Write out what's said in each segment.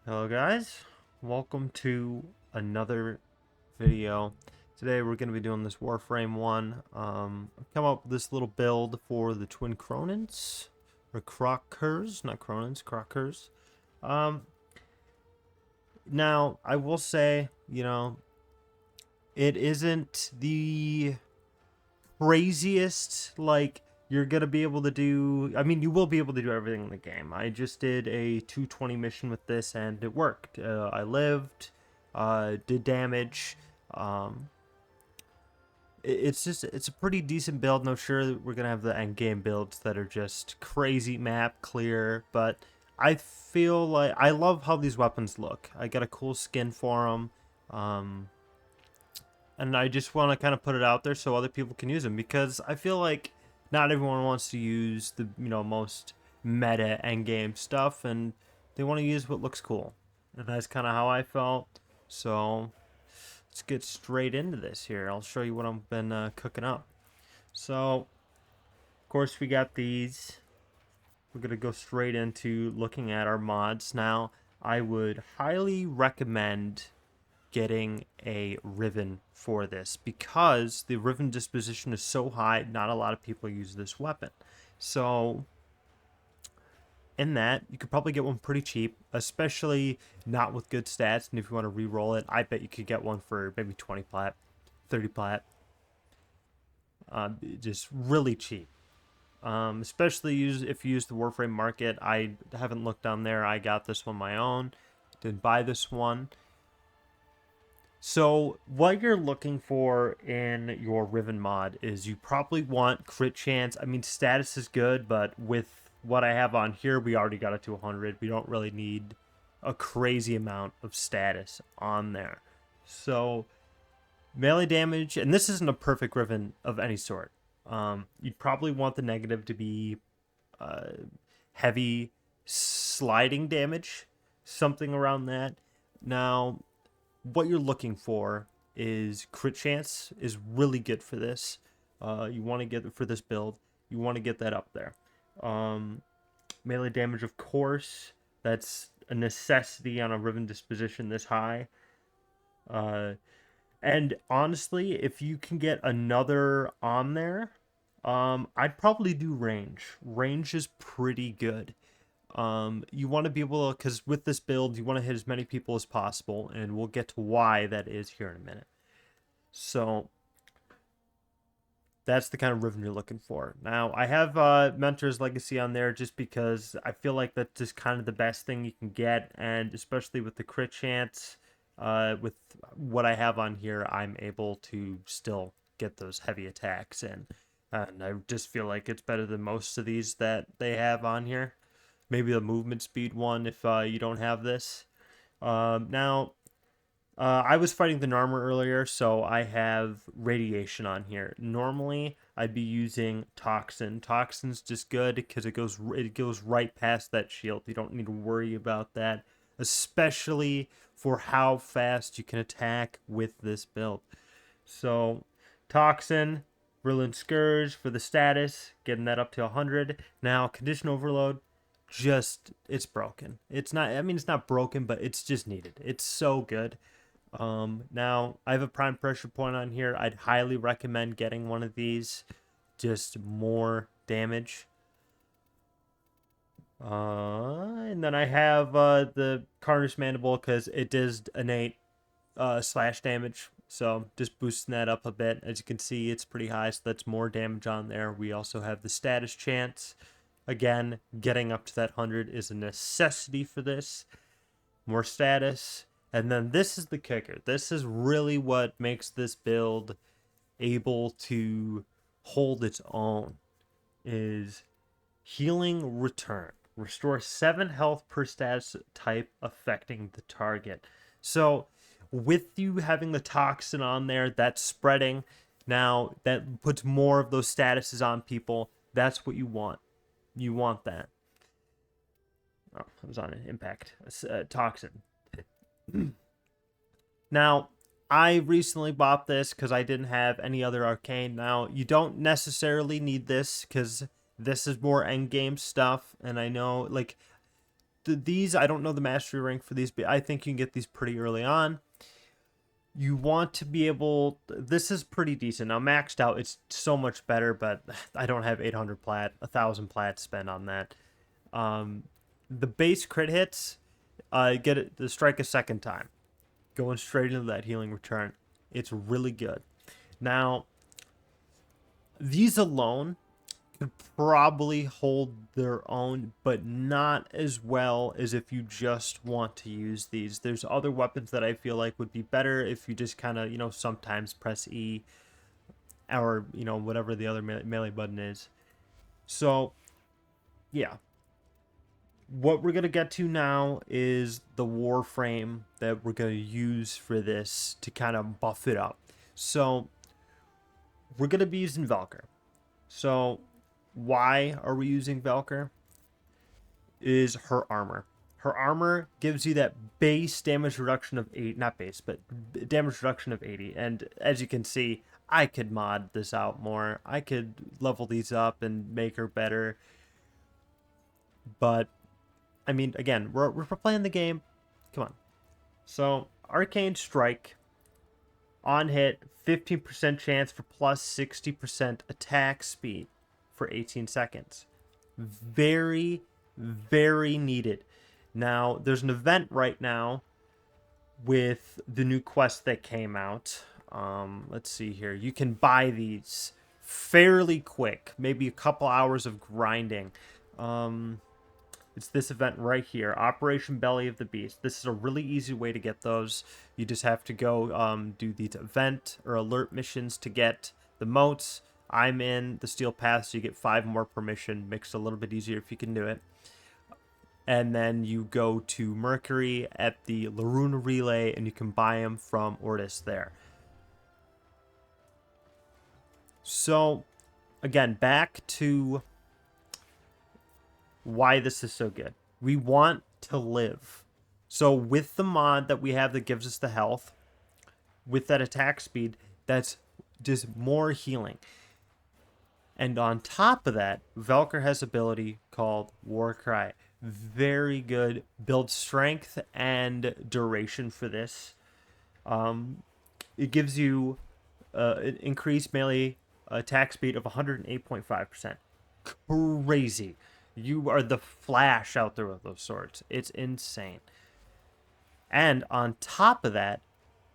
Hello guys, welcome to another video. Today we're going to be doing this Warframe one. I've come up with this little build for the Twin Kronins, or Krohkurs, not Kronins, Krohkurs. Um, Now, I will say, it isn't the craziest, like, you're gonna be able to do. I mean, you will be able to do everything in the game. I just did a 220 mission with this and it worked. I lived, did damage. um it's a pretty decent build, and I'm sure that we're gonna have the end game builds that are just crazy map clear, but I feel like I love how these weapons look. I got a cool skin for them. And I just want to kind of put it out there so other people can use them, because I feel like not everyone wants to use the most meta end game stuff, and they want to use what looks cool, and that's kind of how I felt. So let's get straight into this here. I'll show you what I've been cooking up. So of course we got these. We're gonna go straight into looking at our mods now. I would highly recommend getting a Riven for this, because the Riven disposition is so high, not a lot of people use this weapon. So in that, you could probably get one pretty cheap, especially not with good stats. And if you want to re-roll it, I bet you could get one for maybe 20 plat, 30 plat. Just really cheap. Especially if you use the Warframe market. I haven't looked on there. I got this one my own. Didn't buy this one. So what you're looking for in your Riven mod is you probably want crit chance. I mean, status is good, but with what I have on here, we already got it to 100. We don't really need a crazy amount of status on there. So melee damage, and this isn't a perfect Riven of any sort. You'd probably want the negative to be heavy sliding damage, something around that. Now, what you're looking for is crit chance is really good for this. You want to get for this build. You want to get that up there. Melee damage, of course, that's a necessity on a Riven disposition this high. And honestly, if you can get another on there, I'd probably do range. Range is pretty good. You want to be able to, because with this build, you want to hit as many people as possible, and we'll get to why that is here in a minute. So that's the kind of Riven you're looking for. Now, I have Mentor's Legacy on there just because I feel like that's just kind of the best thing you can get, and especially with the crit chance, with what I have on here, I'm able to still get those heavy attacks in. And I just feel like it's better than most of these that they have on here. Maybe the movement speed one if you don't have this. Now, I was fighting the Narmer earlier, so I have Radiation on here. Normally, I'd be using Toxin. Toxin's just good because it goes right past that shield. You don't need to worry about that, especially for how fast you can attack with this build. So, Toxin, Virulent Scourge for the status, getting that up to 100. Now, Condition Overload, it's broken. It's not, I mean, it's not broken, but it's just needed. It's so good. Now I have a prime pressure point on here. I'd highly recommend getting one of these. Just more damage. And then I have the Carnage Mandible because it does innate slash damage. So just boosting that up a bit. As you can see, it's pretty high, so that's more damage on there. We also have the status chance. Again, getting up to that 100 is a necessity for this. More status. And then this is the kicker. This is really what makes this build able to hold its own, is Healing Return. Restore 7 health per status type affecting the target. So with you having the Toxin on there, that's spreading. Now that puts more of those statuses on people. That's what you want. You want that. Oh, I was on an impact. Toxin. Now, I recently bought this because I didn't have any other arcane. Now, you don't necessarily need this because this is more endgame stuff. And I know, like, these, I don't know the mastery rank for these, but I think you can get these pretty early on. You want to be able, this is pretty decent. Now maxed out, it's so much better, but I don't have 800 plat, 1,000 plat to spend on that. The base crit hits, get it to strike a second time, going straight into that healing return. It's really good. Now, these alone could probably hold their own, but not as well as if you just want to use these. There's other weapons that I feel like would be better if you just kind of, sometimes press E or, whatever the other melee button is. So, yeah. What we're going to get to now is the Warframe that we're going to use for this to kind of buff it up. So, we're going to be using Valkyr. So, why are we using Valkyr? Is her armor. Her armor gives you that base damage reduction of 8, not base, but damage reduction of 80. And as you can see, I could mod this out more. I could level these up and make her better. But, I mean, again, we're playing the game. Come on. So, Arcane Strike. On hit, 15% chance for plus 60% attack speed for 18 seconds. Very, very needed. Now, there's an event right now with the new quest that came out. Let's see here. You can buy these fairly quick. Maybe a couple hours of grinding. It's this event right here, Operation Belly of the Beast. This is a really easy way to get those. You just have to go do these event or alert missions to get the motes. I'm in the Steel Path, so you get 5 more per mission. Makes it a little bit easier if you can do it. And then you go to Mercury at the Laruna Relay, and you can buy them from Ortis there. So, again, back to why this is so good. We want to live. So with the mod that we have that gives us the health, with that attack speed, that's just more healing. And on top of that, Valkyr has ability called Warcry. Very good. Build strength and duration for this. It gives you an increased melee attack speed of 108.5%. Crazy. You are the Flash out there with those swords. It's insane. And on top of that,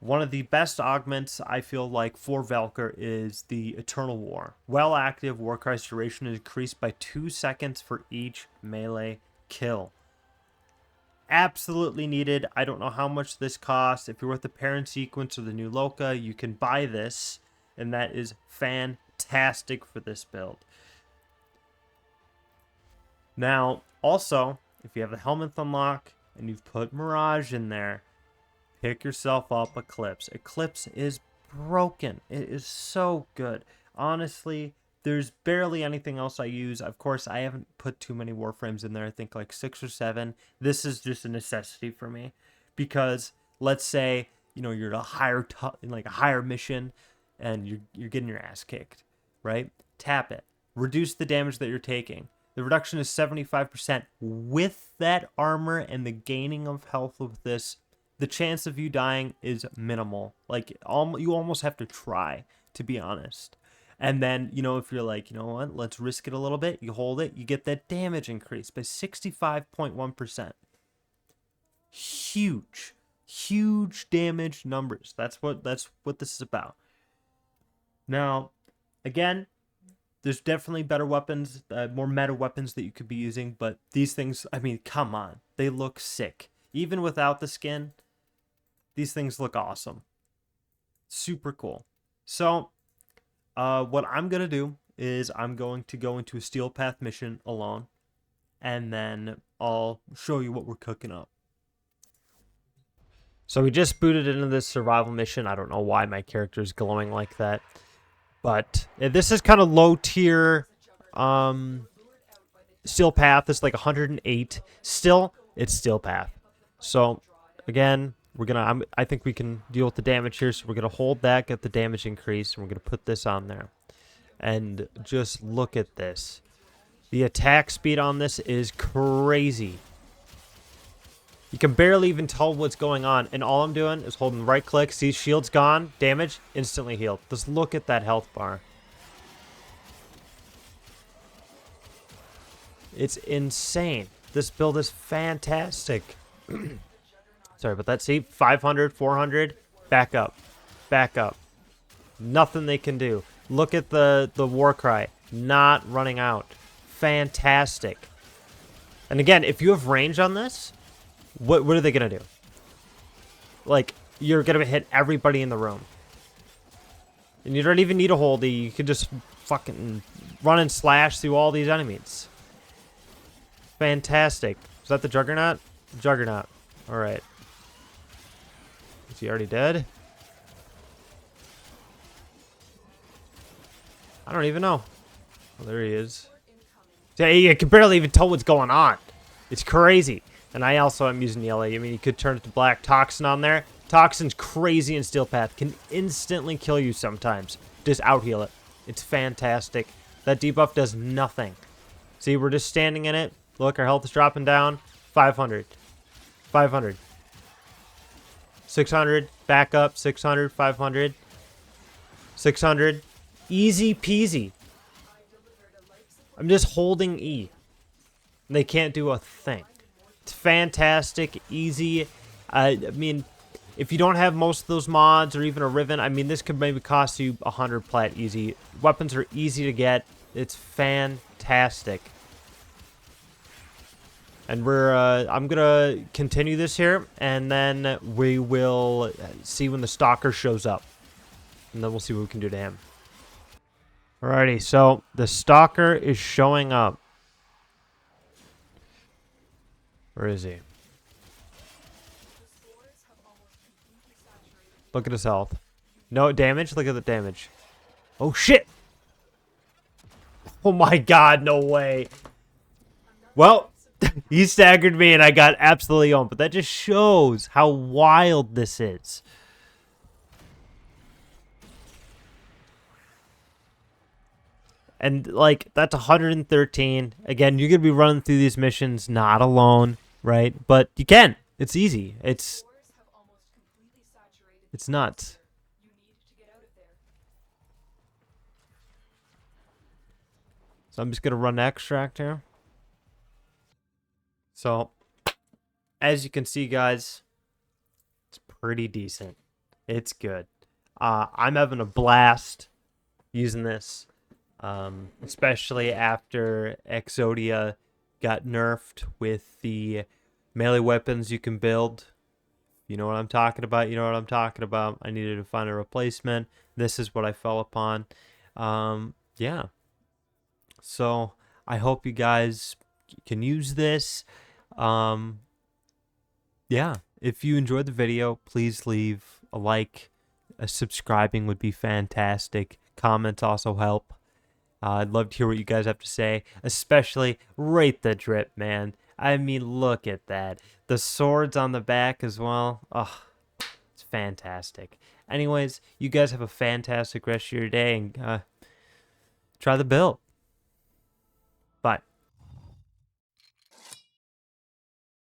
one of the best augments I feel like for Valkyr is the Eternal War. Well active, Warcry's duration is increased by 2 seconds for each melee kill. Absolutely needed. I don't know how much this costs. If you're with the Parent Sequence or the new Loka, you can buy this, and that is fantastic for this build. Now, also, if you have the Helminth unlock and you've put Mirage in there, pick yourself up Eclipse. Eclipse is broken. It is so good. Honestly, there's barely anything else I use. Of course, I haven't put too many Warframes in there. I think like 6 or 7. This is just a necessity for me. Because, let's say, you're at a higher mission and you're getting your ass kicked, right? Tap it. Reduce the damage that you're taking. The reduction is 75%. With that armor and the gaining of health with this, the chance of you dying is minimal. Like, you almost have to try, to be honest. And then, if you're like, you know what, let's risk it a little bit, you hold it, you get that damage increase by 65.1%. Huge. Huge damage numbers. That's what this is about. Now, again, there's definitely better weapons, more meta weapons that you could be using, but these things, I mean, come on. They look sick. Even without the skin, these things look awesome. Super cool. So, what I'm going to do is I'm going to go into a Steel Path mission alone, and then I'll show you what we're cooking up. So we just booted into this survival mission. I don't know why my character is glowing like that. But this is kind of low tier Steel Path. It's like 108. Still, it's Steel Path. So, again, I think we can deal with the damage here. So we're going to hold that, get the damage increase, and we're going to put this on there. And just look at this. The attack speed on this is crazy. You can barely even tell what's going on, and all I'm doing is holding right click, see shield's gone, damage, instantly healed. Just look at that health bar. It's insane. This build is fantastic. Sorry about that. See, 500, 400, back up, back up. Nothing they can do. Look at the war cry, not running out. Fantastic. And again, if you have range on this, what are they going to do? Like, you're going to hit everybody in the room. And you don't even need a holdy. You can just fucking run and slash through all these enemies. Fantastic. Is that the Juggernaut? Juggernaut. Alright. Is he already dead? I don't even know. Oh, there he is. Yeah, you can barely even tell what's going on. It's crazy. And I also am using the LA. I mean, you could turn it to black. Toxin on there. Toxin's crazy in Steel Path. Can instantly kill you sometimes. Just out-heal it. It's fantastic. That debuff does nothing. See, we're just standing in it. Look, our health is dropping down. 500. 500. 600. Back up. 600. 500. 600. Easy peasy. I'm just holding E. They can't do a thing. It's fantastic, easy. I mean, if you don't have most of those mods or even a Riven, I mean, this could maybe cost you 100 plat easy. Weapons are easy to get. It's fantastic. And I'm gonna continue this here, and then we will see when the Stalker shows up. And then we'll see what we can do to him. Alrighty, so the Stalker is showing up. Where is he? Look at his health. No damage? Look at the damage. Oh, shit! Oh my god, no way. Well, he staggered me and I got absolutely owned. But that just shows how wild this is. And, like, that's 113. Again, you're going to be running through these missions not alone, right? But you can. It's easy. It's nuts. So I'm just going to run extract here. So, as you can see, guys, it's pretty decent. It's good. I'm having a blast using this. Especially after Exodia got nerfed with the melee weapons you can build. You know what I'm talking about? You know what I'm talking about. I needed to find a replacement. This is what I fell upon. Yeah. So I hope you guys can use this. Yeah. If you enjoyed the video, please leave a like. Subscribing would be fantastic. Comments also help. I'd love to hear what you guys have to say, especially rate the drip, man. I mean, look at that. The swords on the back as well. Oh, it's fantastic. Anyways, you guys have a fantastic rest of your day, and try the build.